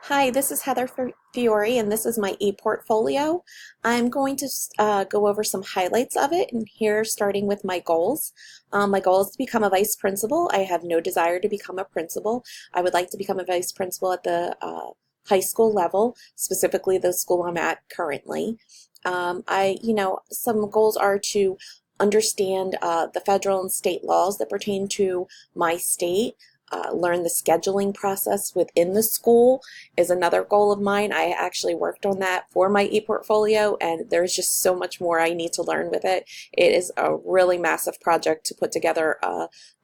Hi, this is Heather Fiore, and this is my ePortfolio. I'm going to go over some highlights of it, and here starting with my goals. My goal is to become a vice principal. I have no desire to become a principal. I would like to become a vice principal at the high school level, specifically the school I'm at currently. Some goals are to understand the federal and state laws that pertain to my state. Learn the scheduling process within the school is another goal of mine. I actually worked on that for my ePortfolio, and there's just so much more I need to learn with it. It is a really massive project to put together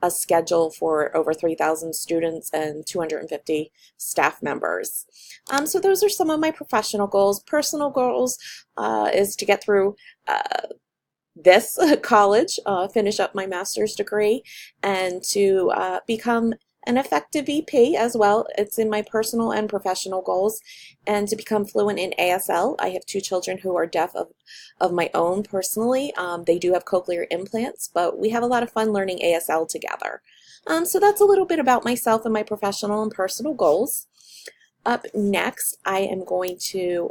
a schedule for over 3,000 students and 250 staff members. So those are some of my professional goals. Personal goals is to get through this college, finish up my master's degree, and to become an effective EP as well. It's in my personal and professional goals, and to become fluent in ASL. I have two children who are deaf of my own personally. They do have cochlear implants, but we have a lot of fun learning ASL together. So that's a little bit about myself and my professional and personal goals. Up next, I am going to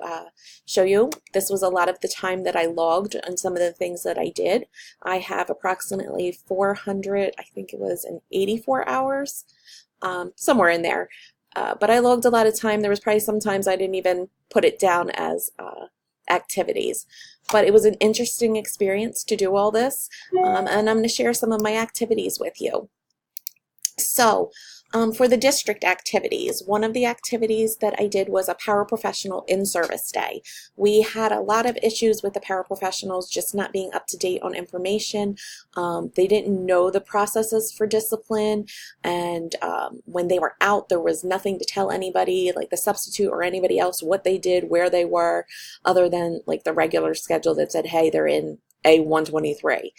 show you, this was a lot of the time that I logged and some of the things that I did. I have approximately 400, I think it was in 84 hours, somewhere in there. But I logged a lot of time. There was probably sometimes I didn't even put it down as activities. But it was an interesting experience to do all this, and I'm going to share some of my activities with you. So, for the district activities, one of the activities that I did was a paraprofessional in-service day. We had a lot of issues with the paraprofessionals just not being up to date on information. They didn't know the processes for discipline, and when they were out, there was nothing to tell anybody, like the substitute or anybody else, what they did, where they were, other than like the regular schedule that said, hey, they're in A123.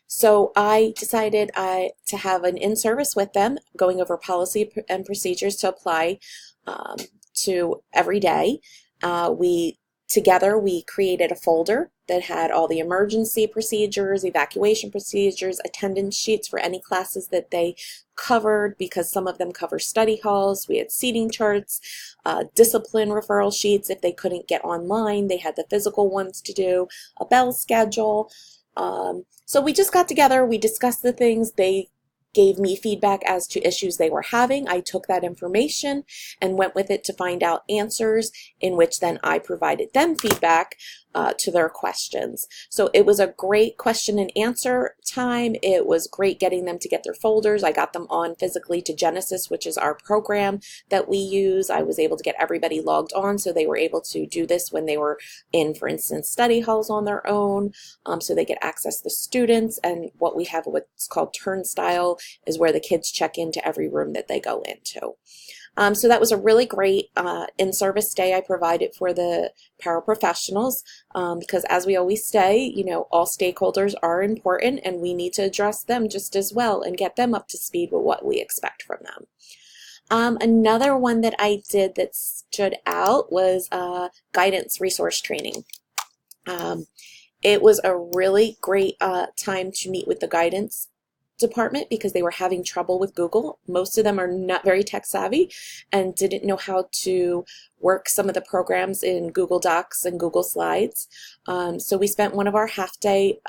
So I decided to have an in-service with them, going over policy and procedures to apply to every day. Together we created a folder that had all the emergency procedures, evacuation procedures, attendance sheets for any classes that they covered, because some of them cover study halls. We had seating charts, discipline referral sheets. If they couldn't get online, they had the physical ones to do, a bell schedule. So we just got together, we discussed the things. They gave me feedback as to issues they were having. I took that information and went with it to find out answers, in which then I provided them feedback to their questions. So it was a great question and answer time. It was great getting them to get their folders. I got them on physically to Genesis, which is our program that we use. I was able to get everybody logged on, so they were able to do this when they were in, for instance, study halls on their own, so they could access the students. And what we have, what's called turnstile, is where the kids check into every room that they go into. So that was a really great in-service day I provided for the paraprofessionals, because as we always say, all stakeholders are important, and we need to address them just as well and get them up to speed with what we expect from them. Another one that I did that stood out was guidance resource training. It was a really great time to meet with the guidance department, because they were having trouble with Google. Most of them are not very tech savvy and didn't know how to work some of the programs in Google Docs and Google Slides. So we spent one of our half-day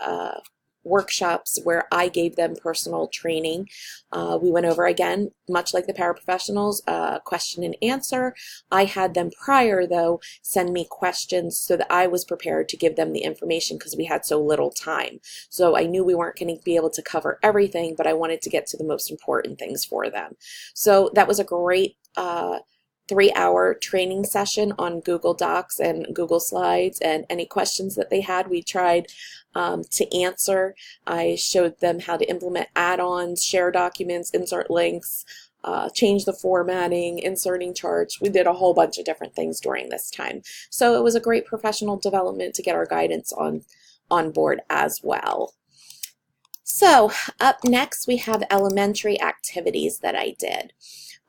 workshops where I gave them personal training. We went over, again, much like the paraprofessionals, question and answer. I had them prior, though, send me questions so that I was prepared to give them the information, because we had so little time. So I knew we weren't going to be able to cover everything, but I wanted to get to the most important things for them. So that was a great 3-hour training session on Google Docs and Google Slides, and any questions that they had, we tried to answer. I showed them how to implement add-ons, share documents, insert links, change the formatting, inserting charts. We did a whole bunch of different things during this time. So it was a great professional development to get our guidance on board as well. So up next, we have elementary activities that I did.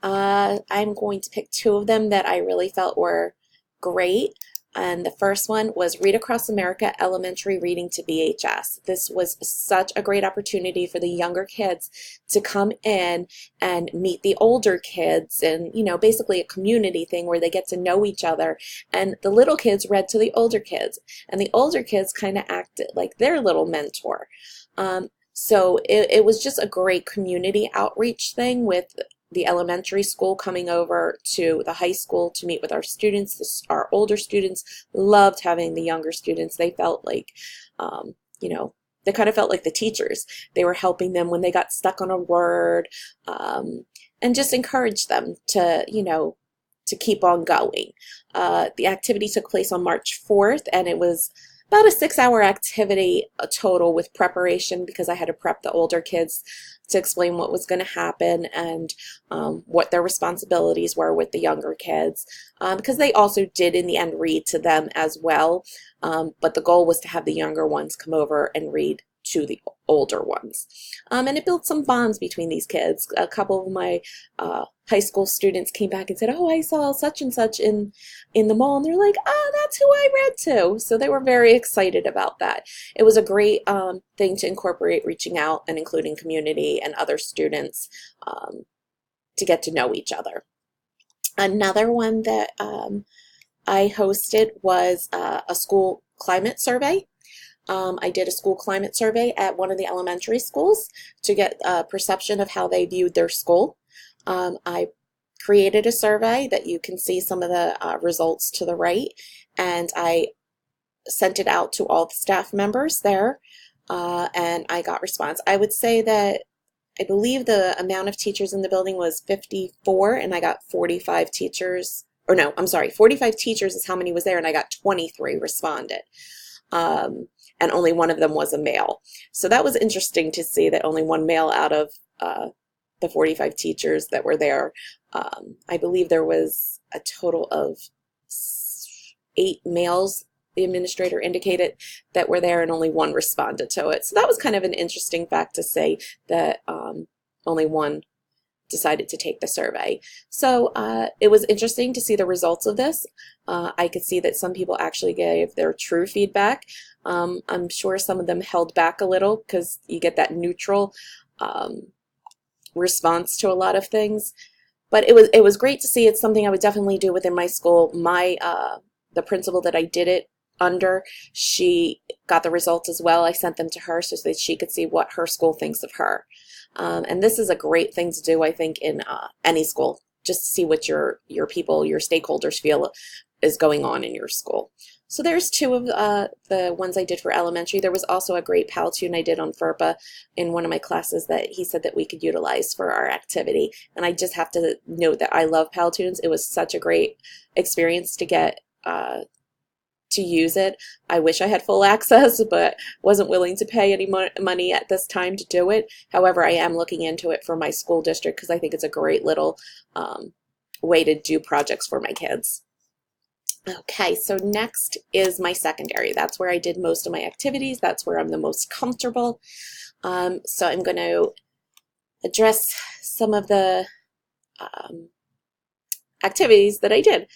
I'm going to pick two of them that I really felt were great. And the first one was Read Across America Elementary Reading to VHS. This was such a great opportunity for the younger kids to come in and meet the older kids, and, you know, basically a community thing where they get to know each other. And the little kids read to the older kids, and the older kids kind of acted like their little mentor. So it was just a great community outreach thing, with the elementary school coming over to the high school to meet with our students. Our older students loved having the younger students. They felt like, you know, they kind of felt like the teachers. They were helping them when they got stuck on a word, and just encouraged them to, you know, to keep on going. The activity took place on March 4th, and it was about a 6-hour activity total, with preparation, because I had to prep the older kids to explain what was going to happen, and what their responsibilities were with the younger kids, because they also did in the end read to them as well, but the goal was to have the younger ones come over and read to the older ones. And it built some bonds between these kids. A couple of my high school students came back and said, "Oh, I saw such and such in the mall," and they're like, "Oh, that's who I read to." So they were very excited about that. It was a great thing to incorporate reaching out and including community and other students, to get to know each other. Another one that I hosted was a school climate survey. I did a school climate survey at one of the elementary schools to get a perception of how they viewed their school. I created a survey that you can see some of the results to the right, and I sent it out to all the staff members there, and I got response. I would say that I believe the amount of teachers in the building was 54, and I got 45 teachers, or no, I'm sorry, 45 teachers is how many was there, and I got 23 responded. And only one of them was a male. So that was interesting to see that only one male out of the 45 teachers that were there. I believe there was a total of 8 males, the administrator indicated, that were there, and only one responded to it. So that was kind of an interesting fact to say, that only one decided to take the survey. So it was interesting to see the results of this. I could see that some people actually gave their true feedback. I'm sure some of them held back a little, because you get that neutral response to a lot of things. But it was great to see. It's something I would definitely do within my school. My the principal that I did it under, she got the results as well. I sent them to her so that she could see what her school thinks of her. And this is a great thing to do, I think, in any school, just to see what your people, your stakeholders feel is going on in your school. So there's 2 of the ones I did for elementary. There was also a great Powtoon I did on FERPA in one of my classes that he said that we could utilize for our activity. And I just have to note that I love Powtoons. It was such a great experience to get to use it. I wish I had full access, but wasn't willing to pay any money at this time to do it. However, I am looking into it for my school district, because I think it's a great little way to do projects for my kids. Okay, so next is my secondary. That's where I did most of my activities. That's where I'm the most comfortable. So I'm going to address some of the activities that I did.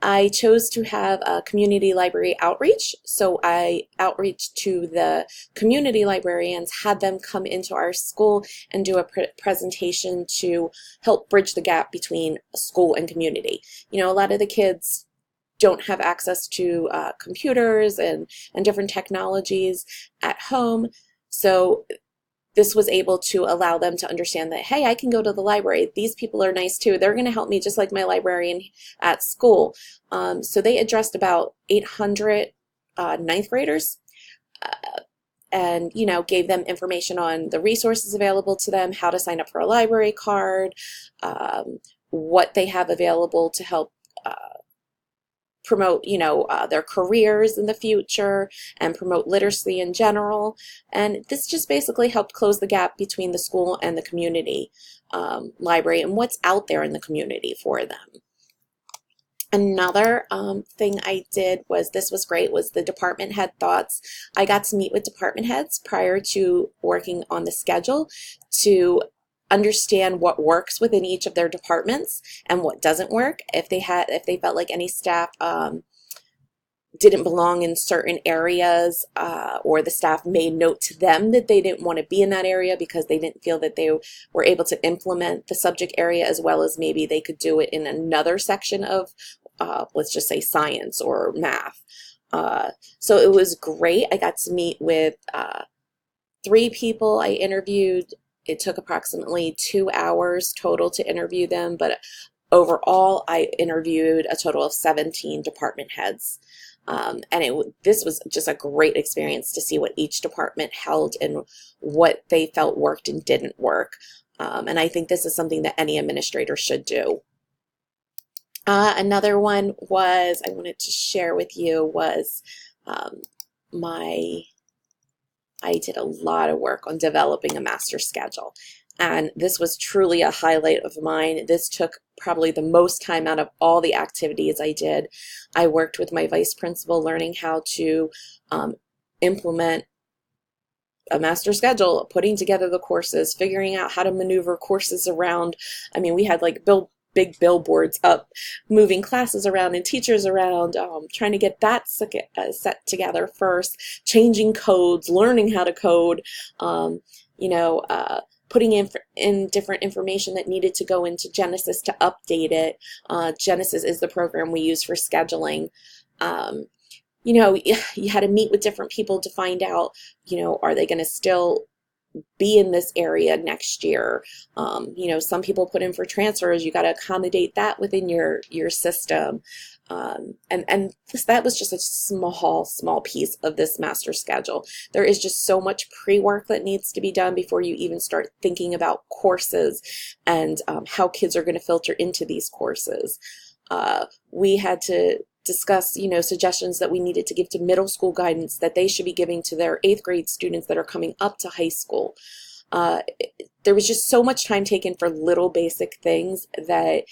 I chose to have a community library outreach. So I outreached to the community librarians, had them come into our school and do a presentation to help bridge the gap between school and community. You know, a lot of the kids don't have access to computers and different technologies at home. So this was able to allow them to understand that, hey, I can go to the library. These people are nice too. They're going to help me just like my librarian at school. So they addressed about 800 ninth graders, and, you know, gave them information on the resources available to them, how to sign up for a library card, what they have available to help promote, you know, their careers in the future, and promote literacy in general. And this just basically helped close the gap between the school and the community library, and what's out there in the community for them. Another thing I did was, this was great, was the department head thoughts. I got to meet with department heads prior to working on the schedule to understand what works within each of their departments and what doesn't work. If they felt like any staff didn't belong in certain areas, or the staff made note to them that they didn't want to be in that area because they didn't feel that they were able to implement the subject area as well as maybe they could do it in another section of, let's just say, science or math. So it was great. I got to meet with 3 people I interviewed. It took approximately 2 hours total to interview them, but overall, I interviewed a total of 17 department heads. And this was just a great experience to see what each department held and what they felt worked and didn't work. And I think this is something that any administrator should do. Another one was I wanted to share with you was um, I did a lot of work on developing a master schedule. And this was truly a highlight of mine. This took probably the most time out of all the activities I did. I worked with my vice principal learning how to implement a master schedule, putting together the courses, figuring out how to maneuver courses around. I mean, we had like big billboards up, moving classes around and teachers around, trying to get that set together first, changing codes, learning how to code, you know, putting in different information that needed to go into Genesis to update it. Genesis is the program we use for scheduling. You know, you had to meet with different people to find out, you know, are they going to still be in this area next year? You know, some people put in for transfers. You got to accommodate that within your system. And that was just a small piece of this master schedule. There is just so much pre-work that needs to be done before you even start thinking about courses and how kids are going to filter into these courses. We had to discuss, you know, suggestions that we needed to give to middle school guidance that they should be giving to their 8th grade students that are coming up to high school. There was just so much time taken for little basic things that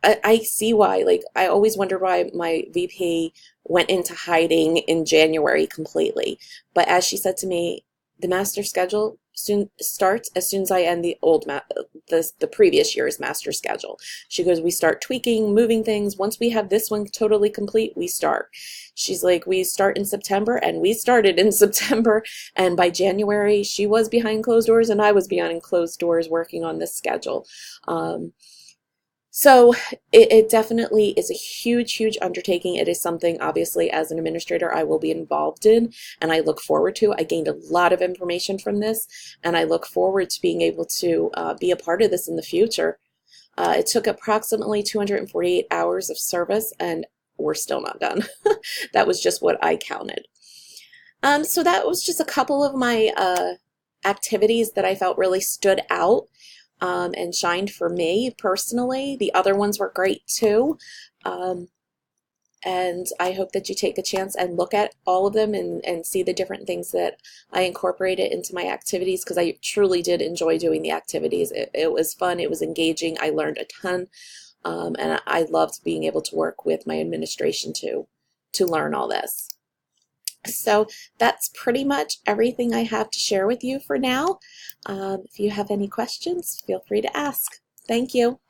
I see why. Like, I always wondered why my VP went into hiding in January completely. But as she said to me, the master schedule soon starts as soon as I end the previous year's master schedule. She goes, we start tweaking, moving things. Once we have this one totally complete, we start. She's like, we start in September, and we started in September. And by January, she was behind closed doors, and I was behind closed doors working on this schedule. So it definitely is a huge undertaking. It is something, obviously, as an administrator, I will be involved in, and I look forward to. I gained a lot of information from this, and I look forward to being able to be a part of this in the future. It took approximately 248 hours of service, and we're still not done. That was just what I counted. So that was just a couple of my activities that I felt really stood out. And shined for me personally. The other ones were great too. And I hope that you take a chance and look at all of them and see the different things that I incorporated into my activities, because I truly did enjoy doing the activities. It was fun. It was engaging. I learned a ton. And I loved being able to work with my administration to learn all this. So that's pretty much everything I have to share with you for now. If you have any questions, feel free to ask. Thank you.